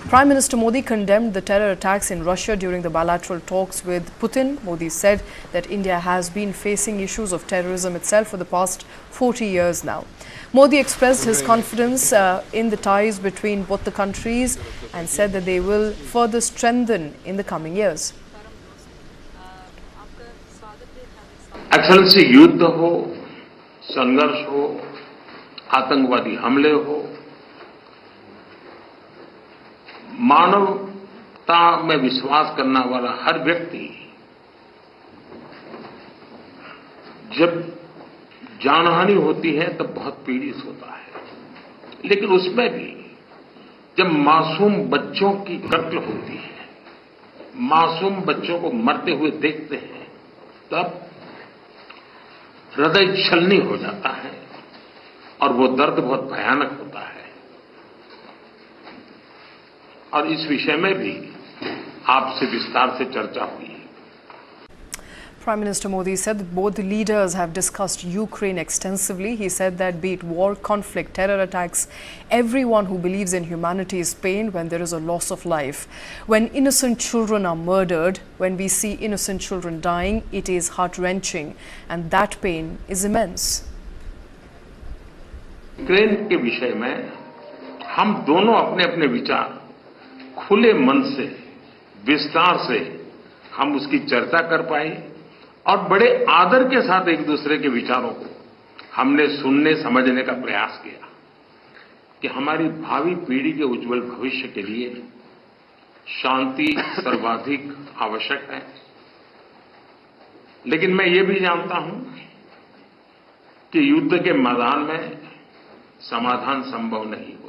Prime Minister Modi condemned the terror attacks in Russia during the bilateral talks with Putin. Modi said that India has been facing issues of terrorism itself for the past 40 years now. Modi expressed his confidence in the ties between both the countries and said that they will further strengthen in the coming years. Excellency, युद्ध हो, संघर्ष हो, आतंकवादी हमले हो, मानवता में विश्वास करने वाला हर व्यक्ति जब जानहानि होती है तब बहुत पीड़ित होता है। लेकिन उसमें भी जब मासूम बच्चों की कत्ल होती है, मासूम बच्चों को मरते हुए देखते हैं, तब हृदय छलनी हो जाता है और वो दर्द बहुत भयानक होता है। और इस विषय में भी आपसे विस्तार से चर्चा हुई है। Prime Minister Modi said that both leaders have discussed Ukraine extensively. He said that be it war, conflict, terror attacks, everyone who believes in humanity is pained when there is a loss of life. When innocent children are murdered, when we see innocent children dying, it is heart-wrenching and that pain is immense. Ukraine के विषय में हम दोनों अपने अपने विचार खुले मन से, विस्तार से हम उसकी चर्चा कर पाए और बड़े आदर के साथ एक दूसरे के विचारों को हमने सुनने समझने का प्रयास किया कि हमारी भावी पीढ़ी के उज्जवल भविष्य के लिए शांति सर्वाधिक आवश्यक है। लेकिन मैं ये भी जानता हूं कि युद्ध के मैदान में समाधान संभव नहीं होते।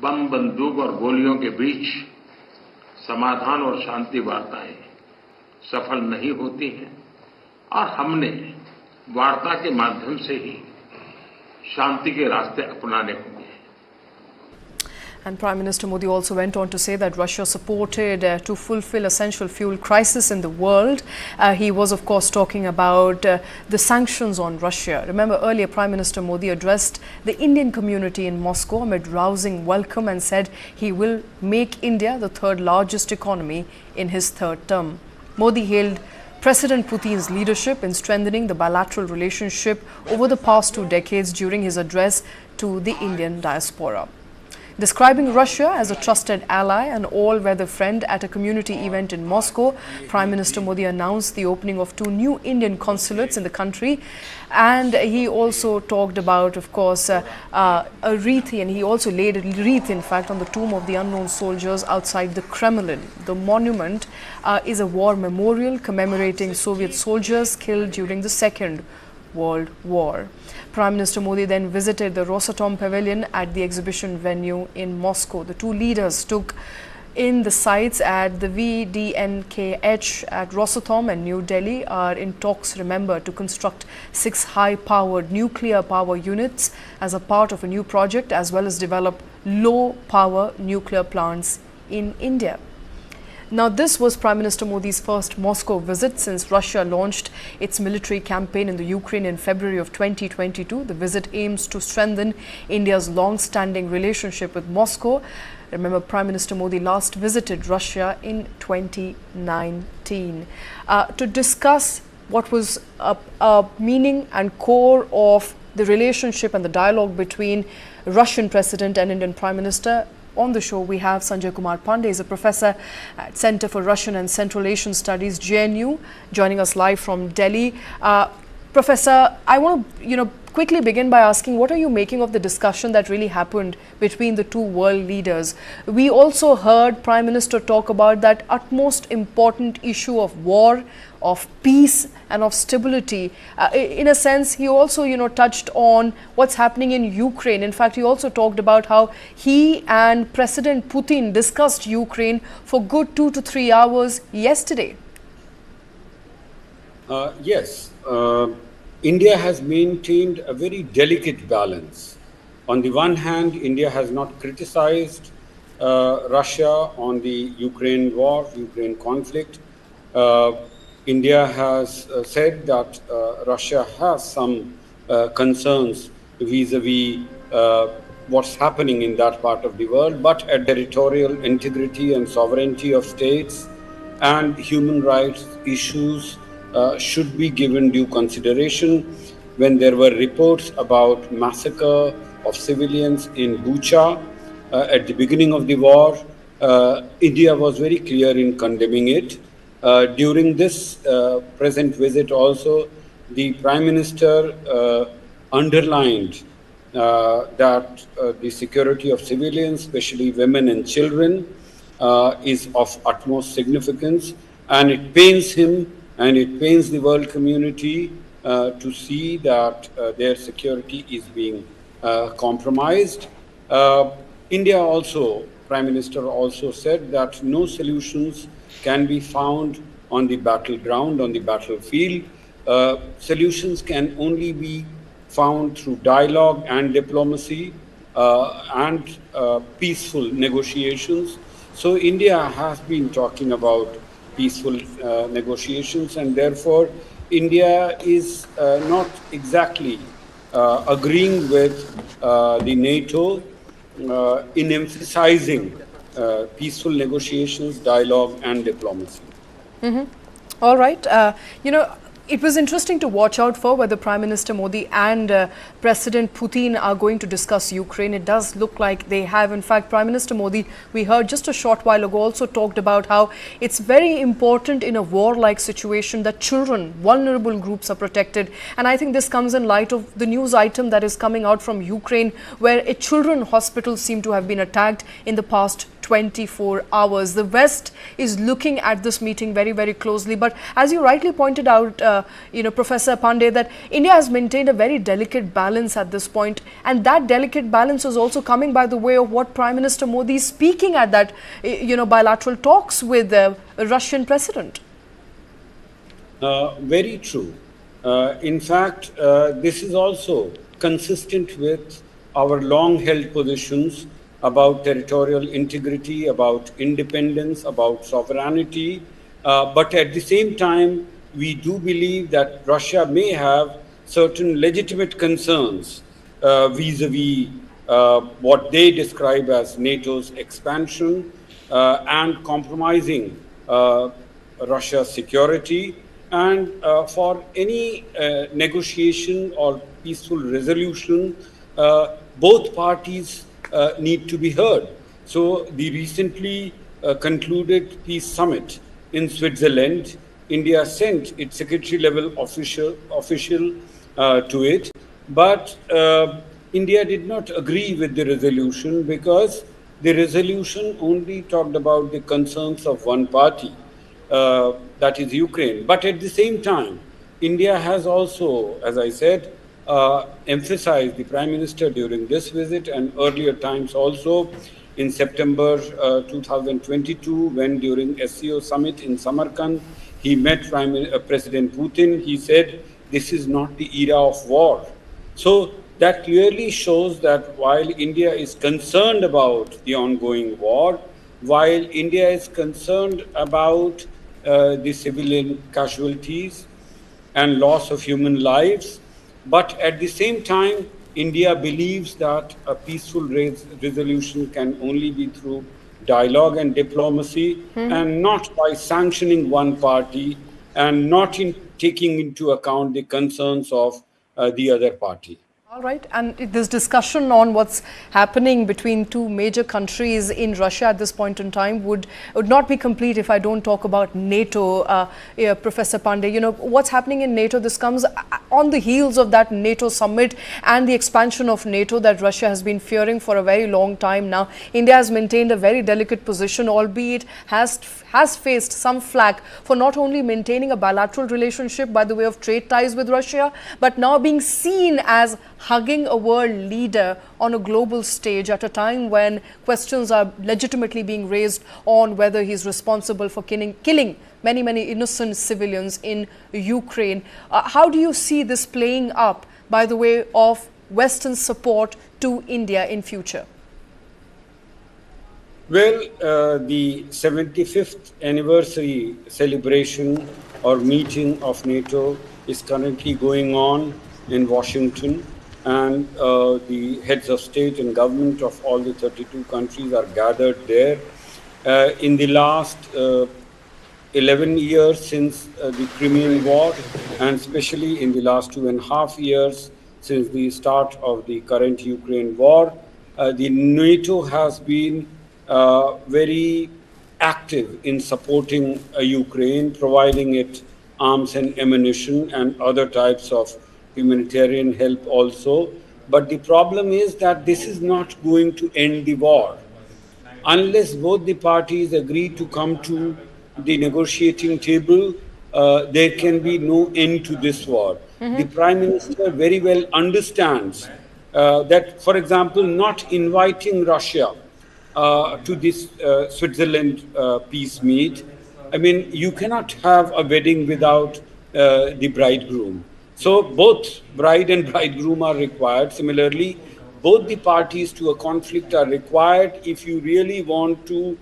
बम, बंदूक और गोलियों के बीच समाधान और शांति वार्ताएं सफल नहीं होती हैं और हमने वार्ता के माध्यम से ही शांति के रास्ते अपनाने होंगे। And Prime Minister Modi also went on to say that Russia supported to fulfill essential fuel crisis in the world. He was, of course, talking about the sanctions on Russia. Remember, earlier Prime Minister Modi addressed the Indian community in Moscow amid rousing welcome and said he will make India the third largest economy in his third term. Modi hailed President Putin's leadership in strengthening the bilateral relationship over the past 2 decades during his address to the Indian diaspora. Describing Russia as a trusted ally and all-weather friend at a community event in Moscow, Prime Minister Modi announced the opening of 2 new Indian consulates in the country. And he also talked about, of course, a wreath, and he also laid a wreath, in fact, on the tomb of the unknown soldiers outside the Kremlin. The monument is a war memorial commemorating Soviet soldiers killed during the Second World War. Prime Minister Modi then visited the Rosatom Pavilion at the exhibition venue in Moscow. The 2 leaders took in the sites at the VDNKH at Rosatom and New Delhi are in talks, remember, to construct 6 high-powered nuclear power units as a part of a new project, as well as develop low-power nuclear plants in India. Now, this was Prime Minister Modi's first Moscow visit since Russia launched its military campaign in the Ukraine in February of 2022. The visit aims to strengthen India's long-standing relationship with Moscow. Remember, Prime Minister Modi last visited Russia in 2019 to discuss what was a meaning and core of the relationship and the dialogue between Russian President and Indian Prime Minister. On the show, we have Sanjay Kumar Pandey, is a professor at Center for Russian and Central Asian Studies, JNU, joining us live from Delhi. Professor, I want to, quickly begin by asking, what are you making of the discussion that really happened between the 2 world leaders? We also heard Prime Minister talk about that utmost important issue of war, of peace and of stability. In a sense, he also, touched on what's happening in Ukraine. In fact, he also talked about how he and President Putin discussed Ukraine for good 2 to 3 hours yesterday. Yes. India has maintained a very delicate balance. On the one hand, India has not criticized Russia on the Ukraine war, Ukraine conflict. India has said that Russia has some concerns vis-a-vis what's happening in that part of the world, but at territorial integrity and sovereignty of states and human rights issues should be given due consideration. When there were reports about massacre of civilians in Bucha at the beginning of the war, India was very clear in condemning it. During this present visit also, the Prime Minister underlined that the security of civilians, especially women and children, is of utmost significance, and it pains him and it pains the world community to see that their security is being compromised. India also, Prime Minister also said that no solutions can be found on the battleground, on the battlefield. Solutions can only be found through dialogue and diplomacy and peaceful negotiations. So India has been talking about peaceful negotiations, and therefore India is not exactly agreeing with the NATO in emphasizing peaceful negotiations, dialogue, and diplomacy. All right. It was interesting to watch out for whether Prime Minister Modi and President Putin are going to discuss Ukraine. It does look like they have. In fact, Prime Minister Modi, we heard just a short while ago, also talked about how it's very important in a war-like situation that children, vulnerable groups are protected. And I think this comes in light of the news item that is coming out from Ukraine, where a children's hospital seemed to have been attacked in the past 24 hours. The West is looking at this meeting very, very closely. But as you rightly pointed out, Professor Pandey, that India has maintained a very delicate balance at this point. And that delicate balance is also coming by the way of what Prime Minister Modi is speaking at that, bilateral talks with the Russian president. Very true. In fact, this is also consistent with our long-held positions about territorial integrity, about independence, about sovereignty. But at the same time, we do believe that Russia may have certain legitimate concerns vis-a-vis what they describe as NATO's expansion and compromising Russia's security. And for any negotiation or peaceful resolution, both parties need to be heard. So the recently concluded peace summit in Switzerland, India sent its secretary-level official to it, but India did not agree with the resolution because the resolution only talked about the concerns of one party, that is Ukraine. But at the same time, India has also, as I said, emphasized, the Prime Minister during this visit and earlier times also in September 2022, when during SCO summit in Samarkand, he met President Putin. He said, this is not the era of war. So that clearly shows that while India is concerned about the ongoing war, while India is concerned about the civilian casualties and loss of human lives, but at the same time, India believes that a peaceful resolution can only be through dialogue and diplomacy, and not by sanctioning one party and not taking into account the concerns of the other party. All right, and this discussion on what's happening between two major countries in Russia at this point in time would not be complete if I don't talk about NATO, Professor Pandey. What's happening in NATO, this comes on the heels of that NATO summit and the expansion of NATO that Russia has been fearing for a very long time now. India has maintained a very delicate position, albeit has faced some flack for not only maintaining a bilateral relationship by the way of trade ties with Russia, but now being seen as hugging a world leader on a global stage at a time when questions are legitimately being raised on whether he's responsible for killing many, many innocent civilians in Ukraine. How do you see this playing up by the way of Western support to India in future? Well, the 75th anniversary celebration or meeting of NATO is currently going on in Washington. and the heads of state and government of all the 32 countries are gathered there. In the last 11 years since the Crimean War, and especially in the last 2.5 years since the start of the current Ukraine war, the NATO has been very active in supporting Ukraine, providing it arms and ammunition and other types of humanitarian help also. But the problem is that this is not going to end the war. Unless both the parties agree to come to the negotiating table, there can be no end to this war. The Prime Minister very well understands that, for example, not inviting Russia to this Switzerland peace meet. I mean, you cannot have a wedding without the bridegroom. So both bride and bridegroom are required. Similarly, both the parties to a conflict are required if you really want to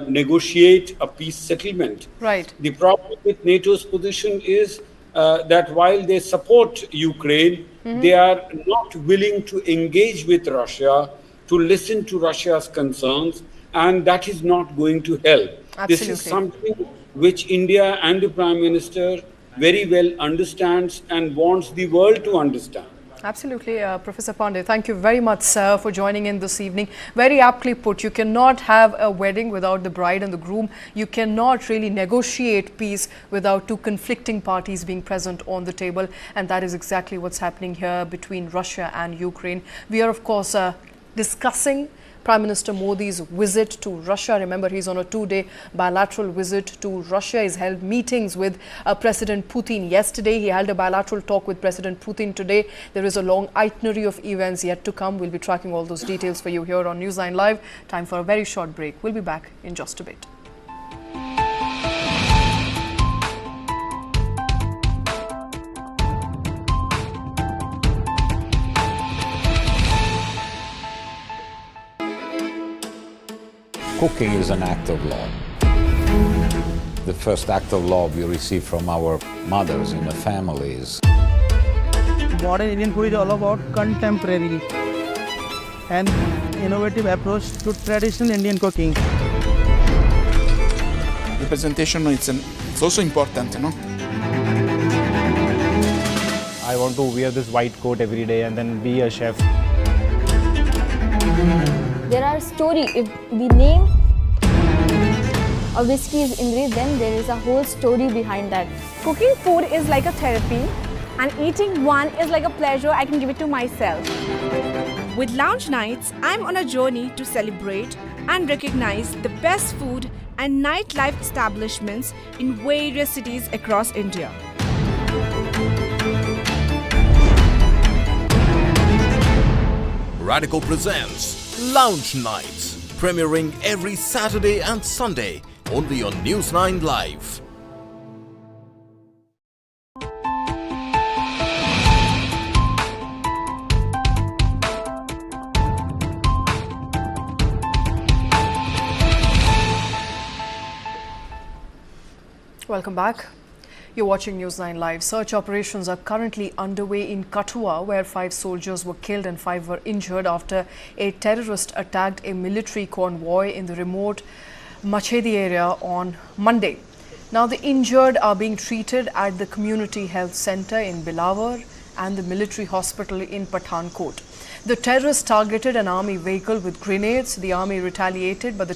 negotiate a peace settlement. Right. The problem with NATO's position is that while they support Ukraine, they are not willing to engage with Russia, to listen to Russia's concerns, and that is not going to help. Absolutely. This is something which India and the Prime Minister very well understands and wants the world to understand. Absolutely, Professor Pandey. Thank you very much, sir, for joining in this evening. Very aptly put, you cannot have a wedding without the bride and the groom. You cannot really negotiate peace without two conflicting parties being present on the table. And that is exactly what's happening here between Russia and Ukraine. We are, of course, discussing Prime Minister Modi's visit to Russia. Remember, he's on a 2-day bilateral visit to Russia. He's held meetings with President Putin yesterday. He held a bilateral talk with President Putin today. There is a long itinerary of events yet to come. We'll be tracking all those details for you here on Newsline Live. Time for a very short break. We'll be back in just a bit. Cooking is an act of love. The first act of love we receive from our mothers in the families. Modern Indian food is all about contemporary and innovative approach to traditional Indian cooking. The presentation it's also important, no? I want to wear this white coat every day and then be a chef. There are stories. If the name of whiskey is Indri, then there is a whole story behind that. Cooking food is like a therapy, and eating one is like a pleasure I can give it to myself. With Lounge Nights, I'm on a journey to celebrate and recognize the best food and nightlife establishments in various cities across India. Radical presents Lounge Nights, premiering every Saturday and Sunday only on Newsline Live. Welcome back. You're watching Newsline Live. Search operations are currently underway in Kathua, where 5 soldiers were killed and 5 were injured after a terrorist attacked a military convoy in the remote Machedi area on Monday. Now, the injured are being treated at the community health center in Bilawar and the military hospital in Pathankot. The terrorists targeted an army vehicle with grenades. The army retaliated, but the